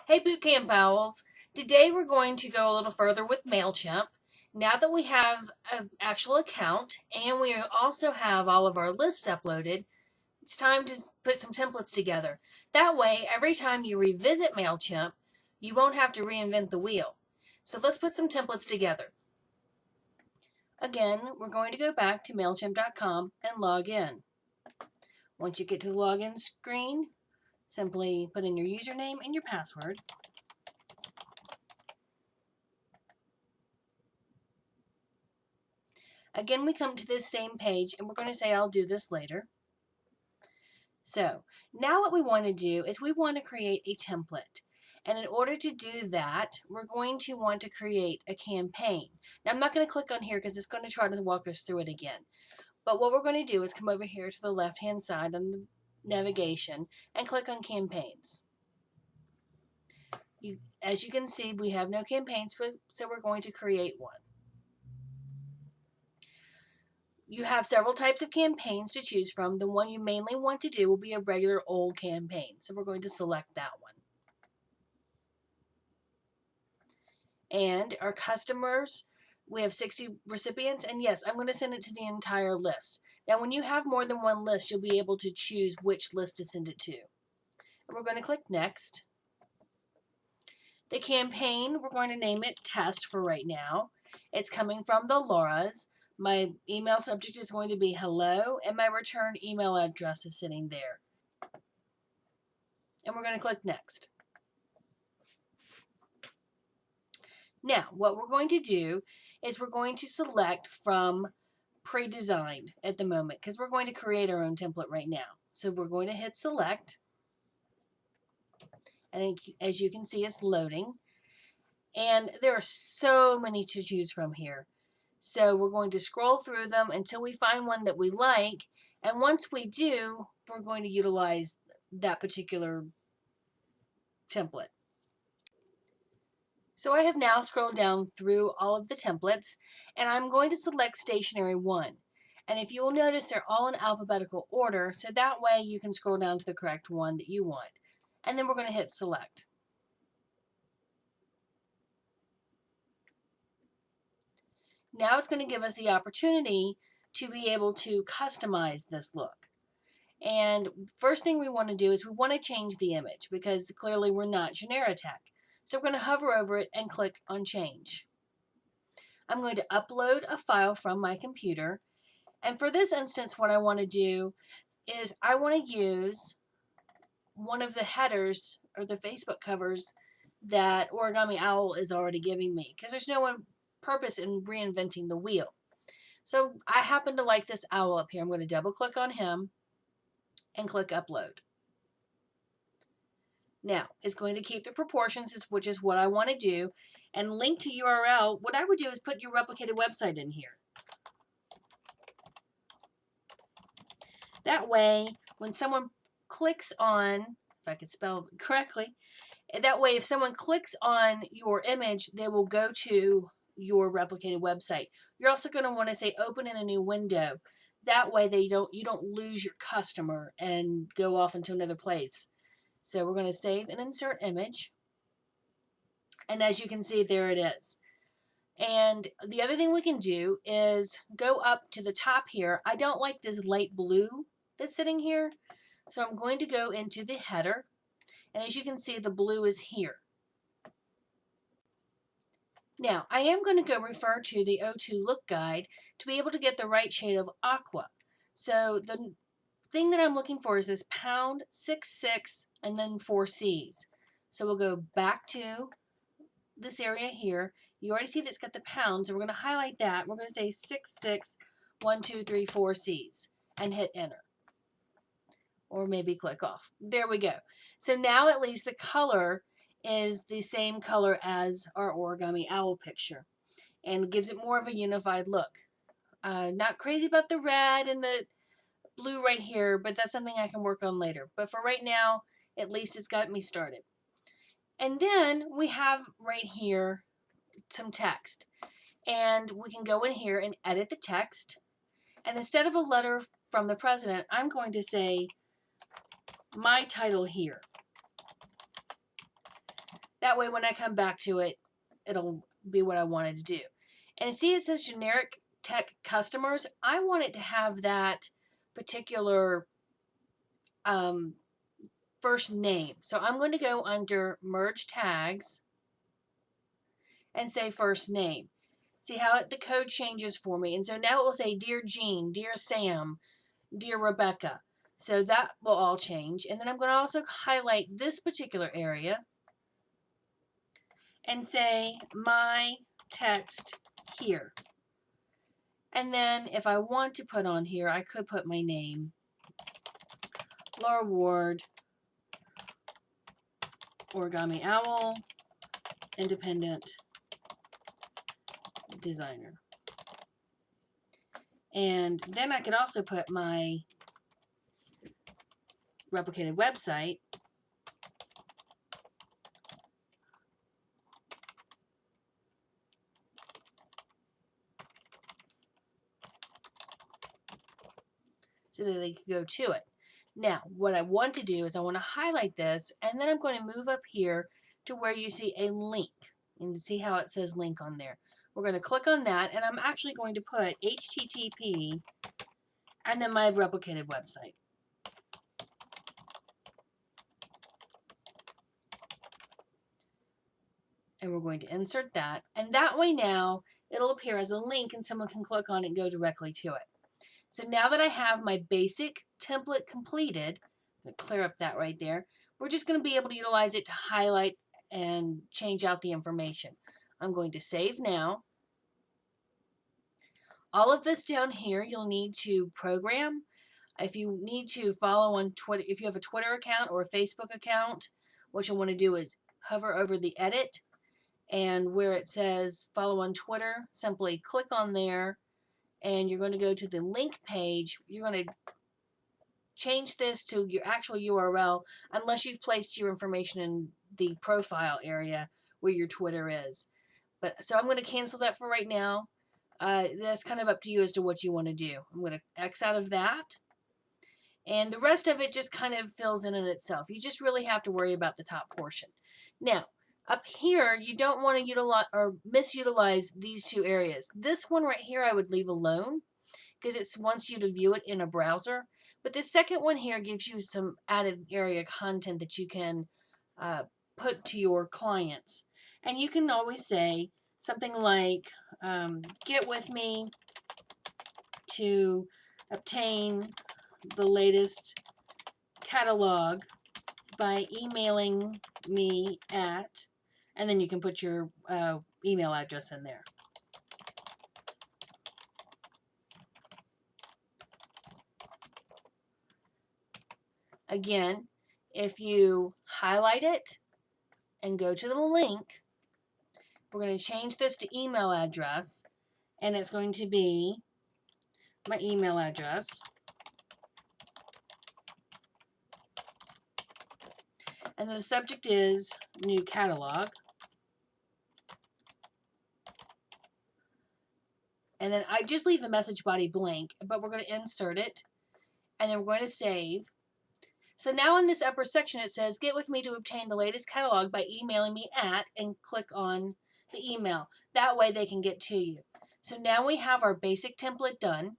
Hey Bootcamp Owls! Today we're going to go a little further with MailChimp. Now that we have an actual account and we also have all of our lists uploaded, it's time to put some templates together. That way, every time you revisit MailChimp, you won't have to reinvent the wheel. So let's put some templates together. Again, we're going to go back to MailChimp.com and log in. Once you get to the login screen, simply put in your username and your password. Again, we come to this same page and we're going to say, I'll do this later. So now what we want to do is we want to create a template. And in order to do that, we're going to want to create a campaign. Now I'm not going to click on here because it's going to try to walk us through it again. But what we're going to do is come over here to the left-hand side on the navigation and click on campaigns. As you can see, we have no campaigns, so we're going to create one. You have several types of campaigns to choose from. The one you mainly want to do will be a regular old campaign. So we're going to select that one. And our customers, we have 60 recipients. And yes, I'm going to send it to the entire list. Now, when you have more than one list, you'll be able to choose which list to send it to. And we're going to click Next. The campaign, we're going to name it Test for right now. It's coming from the Lauras. My email subject is going to be hello, and my return email address is sitting there. And we're going to click Next. Now, what we're going to do is we're going to select from pre-designed at the moment because we're going to create our own template right now. So we're going to hit Select. And as you can see, it's loading. And there are so many to choose from here. So we're going to scroll through them until we find one that we like. And once we do, we're going to utilize that particular template. So I have now scrolled down through all of the templates, and I'm going to select Stationery 1. And if you will notice, they're all in alphabetical order, so that way you can scroll down to the correct one that you want. And then we're going to hit Select. Now it's going to give us the opportunity to be able to customize this look. And first thing we want to do is we want to change the image because clearly we're not Generatech. So we're going to hover over it and click on Change. I'm going to upload a file from my computer. And for this instance, what I want to do is I want to use one of the headers or the Facebook covers that Origami Owl is already giving me because there's no purpose in reinventing the wheel. So I happen to like this owl up here. I'm going to double click on him and click Upload. Now, it's going to keep the proportions, which is what I want to do, and link to URL. What I would do is put your replicated website in here. That way, when someone clicks on, if I could spell it correctly, that way if someone clicks on your image, they will go to your replicated website. You're also going to want to say open in a new window. That way you don't lose your customer and go off into another place. So we're going to save and insert image. And as you can see, there it is. And the other thing we can do is go up to the top here. I don't like this light blue that's sitting here. So I'm going to go into the header. And as you can see, the blue is here. Now, I am going to go refer to the O2 Look Guide to be able to get the right shade of aqua. So the thing that I'm looking for is this pound 66 and then 4 C's. So we'll go back to this area here. You already see that's got the pounds, and we're going to highlight that. We're going to say 66, 1, 2, 3, 4 C's and hit enter. Or maybe click off. There we go. So now at least the color is the same color as our Origami Owl picture and gives it more of a unified look. Not crazy about the red and the blue right here, but that's something I can work on later. But for right now, at least it's got me started. And then we have right here some text. And we can go in here and edit the text. And instead of a letter from the president, I'm going to say, my title here. That way when I come back to it, it'll be what I wanted to do. And see, it says generic tech customers. I want it to have that particular first name. So I'm going to go under merge tags and say first name. See how the code changes for me. And so now it will say Dear Jean, Dear Sam, Dear Rebecca. So that will all change. And then I'm going to also highlight this particular area and say my text here. And then if I want to put on here, I could put my name, Laura Ward, Origami Owl, independent designer. And then I could also put my replicated website. So that they could go to it. Now, what I want to do is I want to highlight this, and then I'm going to move up here to where you see a link. And see how it says link on there. We're going to click on that, and I'm actually going to put HTTP and then my replicated website. And we're going to insert that. And that way now, it'll appear as a link and someone can click on it and go directly to it. So now that I have my basic template completed, I'm going to clear up that right there, we're just going to be able to utilize it to highlight and change out the information. I'm going to save now. All of this down here you'll need to program. If you need to follow on Twitter, if you have a Twitter account or a Facebook account, what you'll want to do is hover over the edit, and where it says follow on Twitter, simply click on there, and you're going to go to the link page. You're going to change this to your actual URL unless you've placed your information in the profile area where your Twitter is. But so I'm going to cancel that for right now. That's kind of up to you as to what you want to do. I'm going to X out of that. And the rest of it just kind of fills in itself. You just really have to worry about the top portion. Now, up here, you don't want to utilize or misutilize these two areas. This one right here I would leave alone because it wants you to view it in a browser. But the second one here gives you some added area content that you can put to your clients. And you can always say something like, get with me to obtain the latest catalog by emailing me at, and then you can put your email address in there. Again, if you highlight it and go to the link, we're going to change this to email address, and it's going to be my email address. And the subject is new catalog. And then I just leave the message body blank, but we're going to insert it, and then we're going to save. So now in this upper section it says, get with me to obtain the latest catalog by emailing me at, and click on the email. That way they can get to you. So now we have our basic template done.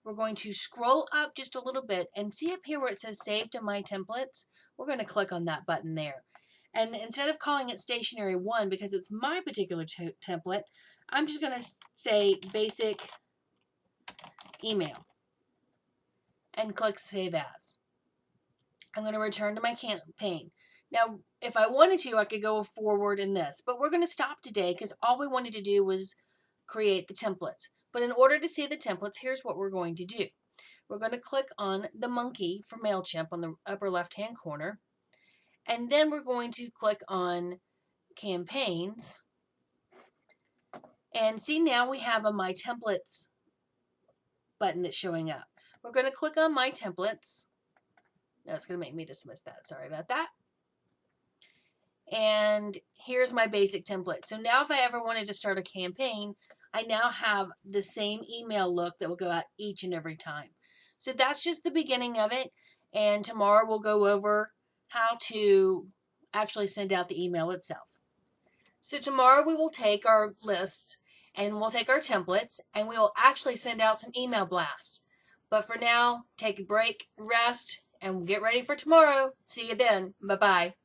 We're going to scroll up just a little bit and see up here where it says save to my templates. We're going to click on that button there. And instead of calling it stationery 1 because it's my particular template, I'm just going to say basic email and click save as. I'm going to return to my campaign. Now, if I wanted to, I could go forward in this, but we're going to stop today because all we wanted to do was create the templates. But in order to see the templates, here's what we're going to do. We're going to click on the monkey for MailChimp on the upper left-hand corner, and then we're going to click on campaigns. And see, now we have a My Templates button that's showing up. We're going to click on My Templates. That's going to make me dismiss that. Sorry about that. And here's my basic template. So now if I ever wanted to start a campaign, I now have the same email look that will go out each and every time. So that's just the beginning of it. and tomorrow we'll go over how to actually send out the email itself. So tomorrow we will take our lists and we'll take our templates and we will actually send out some email blasts. But for now, take a break, rest, and get ready for tomorrow. See you then. Bye-bye.